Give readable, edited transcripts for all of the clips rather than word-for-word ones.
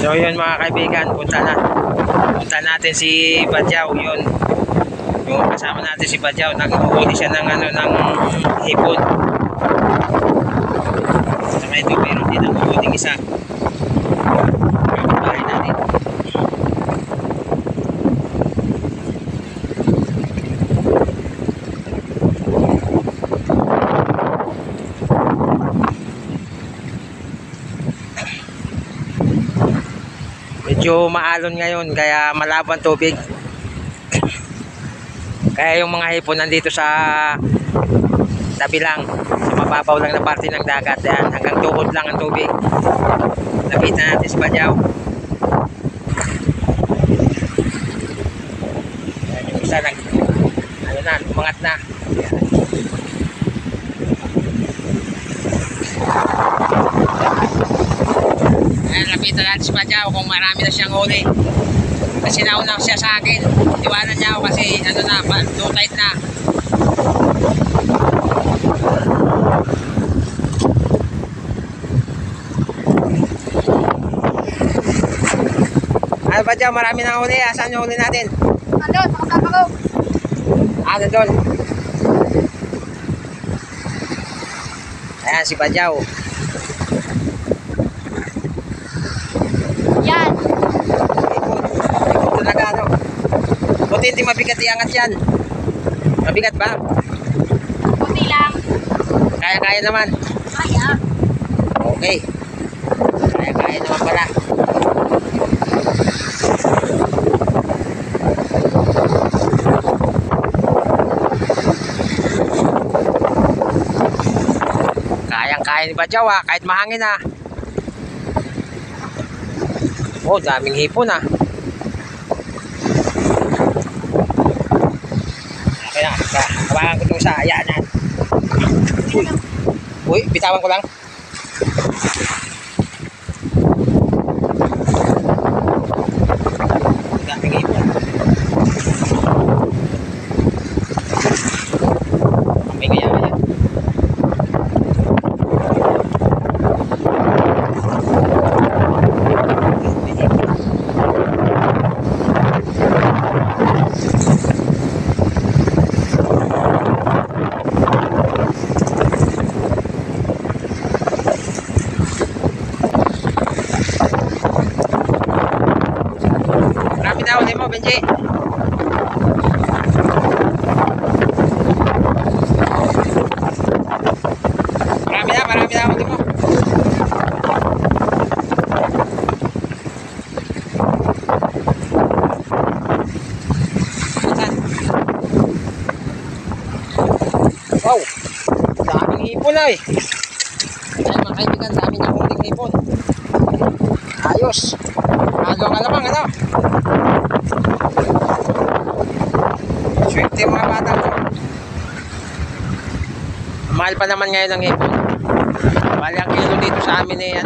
So yun mga kaibigan, punta natin si Badyaw. Yun, yung kasama natin si Badyaw, nag-uhuli siya ng ng hipon. Saka ito meron din ang uhuling isa. Bahay natin. Medyo maalon ngayon kaya malabo ang tubig. Kaya yung mga hipon nandito sa tabi lang, sa mababaw lang na parte ng dagat. Yan, hanggang tuhod lang ang tubig. Lapitan natin si Badyaw. Yan, yung isa lang, ano na, umangat na. Ayan, lapitan natin si Badyaw kung marami na siyang huli. Kasi nauna siya sa akin. Iwanan niya ako kasi ano na, low tide na. Ano Badyaw, marami na huli. Saan yung huli natin? Andun, makasama ko. Ano doon? Ayan si Badyaw. Yan. Ipon talaga ano. Buti hindi mabigat iangat yan. Mabigat ba? Kunti lang. Kaya naman. Kaya. Okay. Kaya naman pala. Kaya ni Badyaw kahit mahangin Oh, daming hipon Okay na, hawakan ko itong sa ayaan yan. Uy, bitawan ko lang. Daming hipon. May kaya yan. Marami na ulit mo, Benji. Marami na ulit mo. Wow, daming hipon ay. Ayan mga kaibigan, dami niyang huling hipon. Ayos. Halo ang alamang ano. Swerte mga bata ko. Mahal pa naman ngayon ang hipon. Bali ang kilo dito sa amin eh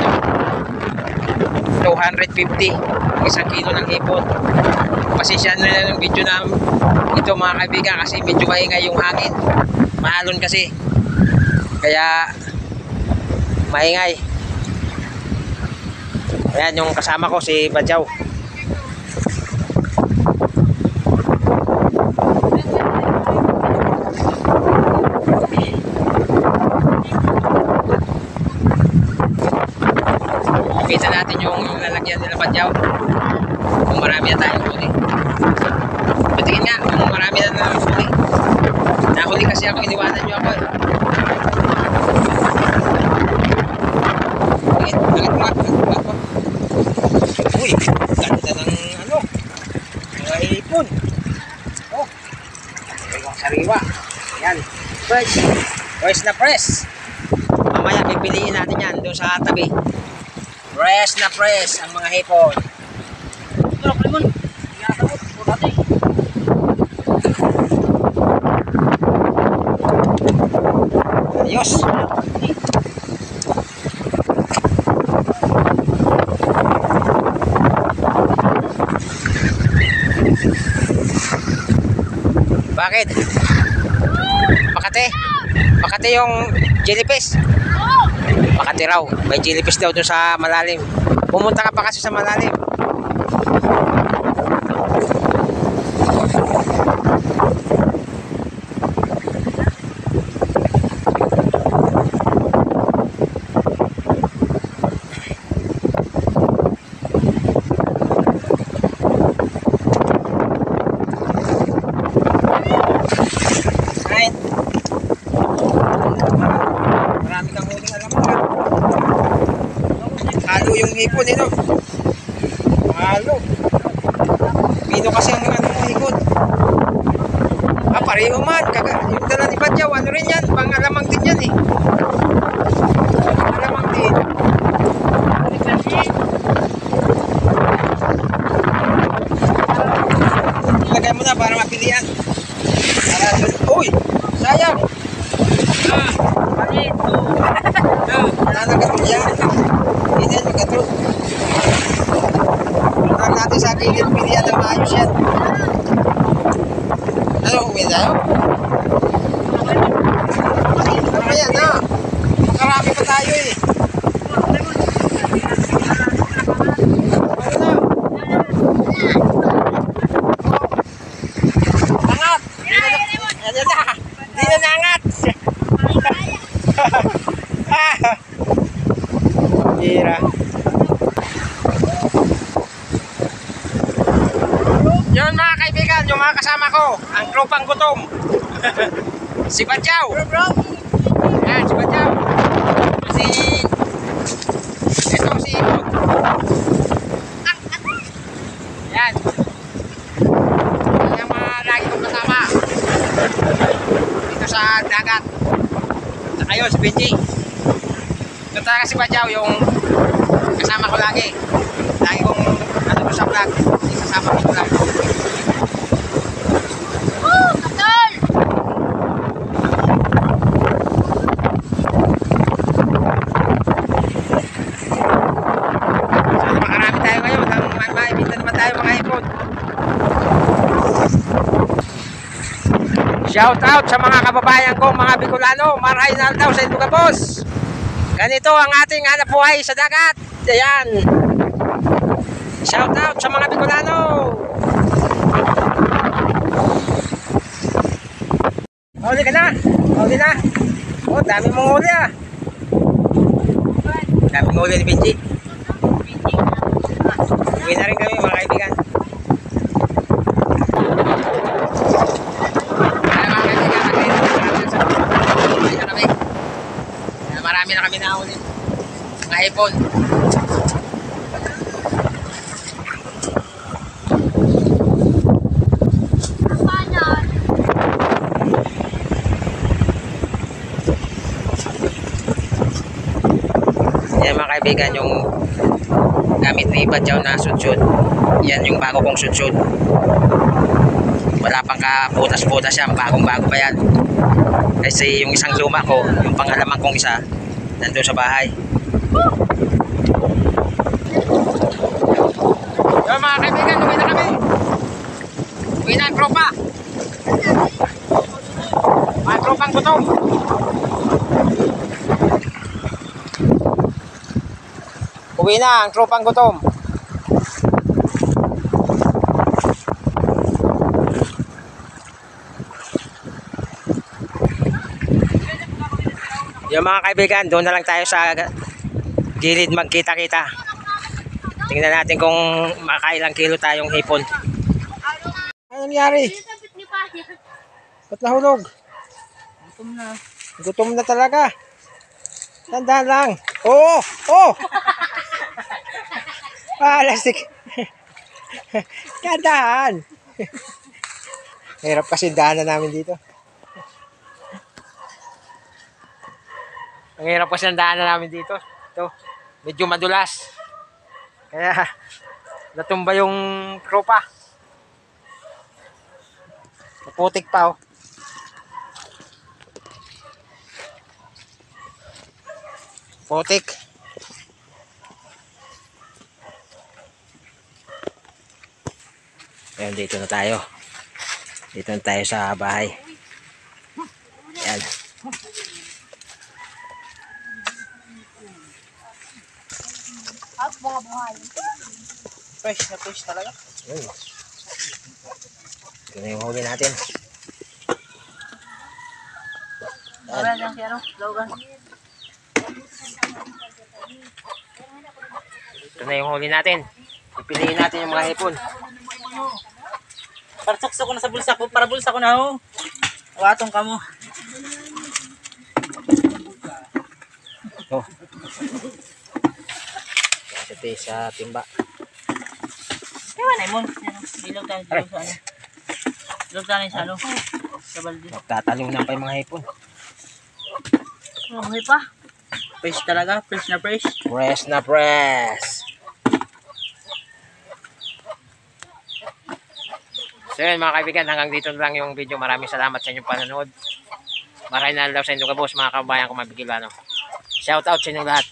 250 isang kilo ng hipon. Pasensya na yung video na ito mga kaibigan kasi medyo maingay yung hangin. Maalon kasi. Kaya maingay. Ayan yung kasama ko si Badyaw. Lapitan natin yung lalagyan nila Badyaw. Kung marami na tayong huli. Patingin nga kung marami na tayong huli. Nahuli kasi ako, iniwanan nyo ako. Langit mo. Uy, ganda ng ano, mga hipon. Oh, sariwang sariwa. Yan, fresh na fresh. Mamaya pipiliin natin yan doon sa tabi. Fresh na fresh ang mga hipon. Ito, Limon. Tingnan mo, natin. Ayos. Bakit? Makati yung jellyfish. Makati raw. May jellyfish daw doon sa malalim. Pumunta ka pa kasi sa malalim. Marami kang huling alamang. Halo yung hipon, no? Halo. Pino kasi ang ano mo hikot. Pareho man. Yung dala ni Badyaw, ano rin yan? Pang alamang din yan eh. Alamang din. Lagay mo na para mapilian. Uy! Sayang! Wala na gatul yan. Hindi yan magatul. Huwag natin sa gilid pilihan ng maayos yan. Ano, uwi tayo? Ano yan na? Makarami pa tayo eh. Ano na? Angat! Ano na? Hindi na naangat! Hira. Yun mga kaibigan, yung mga kasama ko, ang tropang gutom. Si Badyaw. Yan, si Badyaw. Ito si Ibog. Yan. Yan yung mga lagi kong kasama. Dito sa dagat. Saka yun, si Benji. Ito talaga si Badyaw, yung kasama ko lagi. Lagi kong ano ko sa vlog. Isasama ko vlog. Kaptol! So, makarami tayo ngayon. Maibinta naman tayo mga hipon. Shout out sa mga kababayan ko, mga Bicolano. Marahay na daw sa Ilocos. Ganito ang ating hanap buhay sa dagat. Ayan. Shout out sa mga Bicolano. Huli ka na. Huli na. Oh, dami mong huli ah. Dami mong huli ni Benji. Uwi na rin kami mga kaibigan. Marami na kami nahuli. Mga hipon. Yan mga kaibigan, yung gamit ni Badyaw na sudsud. Yan yung bago kong sudsud. Wala pang kaputas-putas yan. Bagong-bago pa yan. Kasi yung isang luma ko, yung pangalamang kong isa, nandun sa bahay. Yung mga kaibigan, uwi na kami. Uwi na ang tropa. Mga tropang gutom. Uwi na ang tropang gutom. Yung mga kaibigan, doon na lang tayo sa gilid magkita-kita. Tingnan natin kung makailang kilo tayong hipon. Ano nangyari? Ba't nahulog? Gutom na. Gutom na talaga. Tandaan lang. Oo! Oh! Lastik. Tandaan. Hirap kasi daanan namin dito. Ang hirap kasi ang daanan namin dito. Ito, medyo madulas. Kaya, natumba yung tropa. Naputik pa, oh. Putik. Ayan, dito na tayo. Dito na tayo sa bahay. Ayan. At mga buhay. Fresh na fresh talaga. Ito na yung huli natin. Wala lang si ano, Logan. Ito na yung huli natin. Pipiliin natin yung mga hipon. Parasok ko na sa bulsa ko. Para bulsa ko na ho. Watong ka mo. Oh. Ito sa timba. Ewan ay mo. Bilog tayo sa ano. Bilog tayo sa ano. Sa balde. Magtatalunan pa yung mga hipon. Mabuhay pa. Fresh talaga. Fresh na fresh. Press na press. So yun mga kaibigan, hanggang dito lang yung video. Maraming salamat sa inyong panonood. Maraming nalaw sa inyong kabos, mga kabayan kung mabigil ano. Shout out sa inyong lahat.